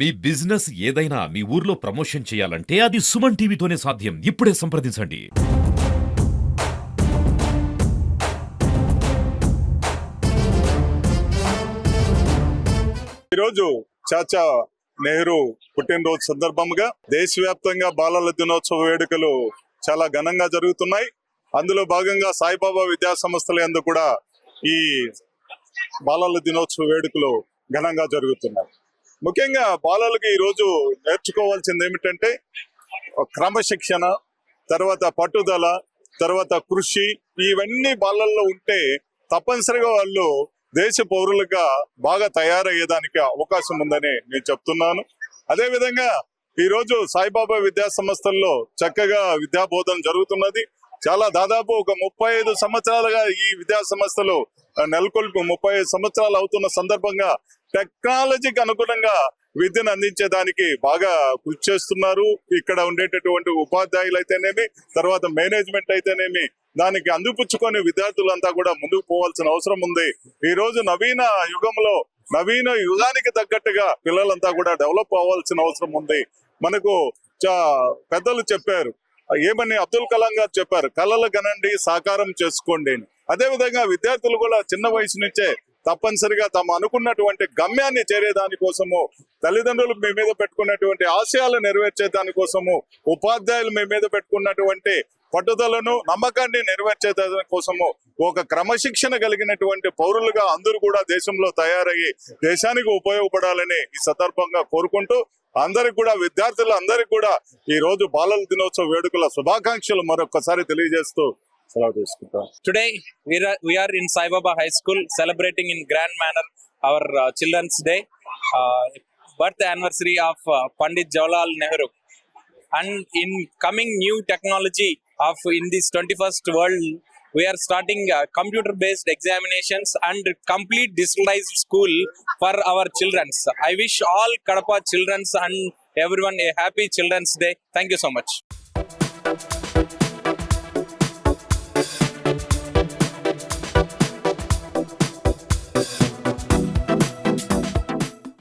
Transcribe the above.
మీ business ఏదైనా మీ ఊర్లో promotion చేయాలంటే అది సుమన్ టీవీతోనే సాధ్యం. ఇప్పుడే సంప్రదించండి. ఈరోజు చాచా నెహ్రూ పుట్టినరోజు సందర్భంగా దేశవ్యాప్తంగా బాలల దినోత్సవ వేడుకలు చాలా ఘనంగా జరుగుతున్నాయి. అందులో భాగంగా సాయిబాబా విద్యా సంస్థల యందు కూడా ఈ బాలల దినోత్సవ వేడుకలు ఘనంగా జరుగుతున్నాయి. ముఖ్యంగా బాలలకి ఈరోజు నేర్చుకోవాల్సింది ఏమిటంటే క్రమశిక్షణ, తర్వాత పట్టుదల, తర్వాత కృషి, ఇవన్నీ బాలల్లో ఉంటే తప్పనిసరిగా వాళ్ళు దేశ పౌరులుగా బాగా తయారయ్యేదానికి అవకాశం ఉందని నేను చెప్తున్నాను. అదే విధంగా ఈరోజు సాయిబాబా విద్యా సంస్థల్లో చక్కగా విద్యా బోధన జరుగుతున్నది. చాలా దాదాపు ఒక 35 సంవత్సరాలుగా ఈ విద్యా సంస్థలు నెలకొల్పి 35 సంవత్సరాలు అవుతున్న సందర్భంగా టెక్నాలజీకి అనుగుణంగా విద్యను అందించేదానికి బాగా కృషి చేస్తున్నారు. ఇక్కడ ఉండేటటువంటి ఉపాధ్యాయులు అయితేనేమి, తర్వాత మేనేజ్మెంట్ అయితేనేమి, దానికి అందిపుచ్చుకొని విద్యార్థులంతా కూడా ముందుకు పోవాల్సిన అవసరం ఉంది. ఈ రోజు నవీన యుగానికి తగ్గట్టుగా పిల్లలంతా కూడా డెవలప్ అవ్వాల్సిన అవసరం ఉంది. మనకు పెద్దలు చెప్పారు, ఏమని అబ్దుల్ కలాం గారు చెప్పారు, కలలు కనండి సాకారం చేసుకోండి. అదే విధంగా విద్యార్థులు కూడా చిన్న వయసు నుంచే తప్పనిసరిగా తమ అనుకున్నటువంటి గమ్యాన్ని చేరేదాని కోసము, తల్లిదండ్రులు మీ మీద పెట్టుకున్నటువంటి ఆశయాలు నెరవేర్చే దానికోసము, ఉపాధ్యాయులు మీ మీద పెట్టుకున్నటువంటి పట్టుదలను, నమ్మకాన్ని నెరవేర్చే దాని కోసము ఒక క్రమశిక్షణ కలిగినటువంటి పౌరులుగా అందరూ కూడా దేశంలో తయారయ్యి దేశానికి ఉపయోగపడాలని ఈ సందర్భంగా కోరుకుంటూ, అందరికి కూడా విద్యార్థులు అందరికి కూడా ఈ రోజు బాలల దినోత్సవ వేడుకల శుభాకాంక్షలు మరొకసారి తెలియజేస్తూ సెలవు తీసుకుంటాం. Today we are in Sai Baba High School celebrating in grand manner our Children's Day, birth anniversary of Pandit Jawaharlal Nehru. And in coming new technology of in this 21st world, we are starting computer based examinations and complete digitalized school for our children. I wish all Kadapa children and everyone a happy Children's Day. Thank you so much.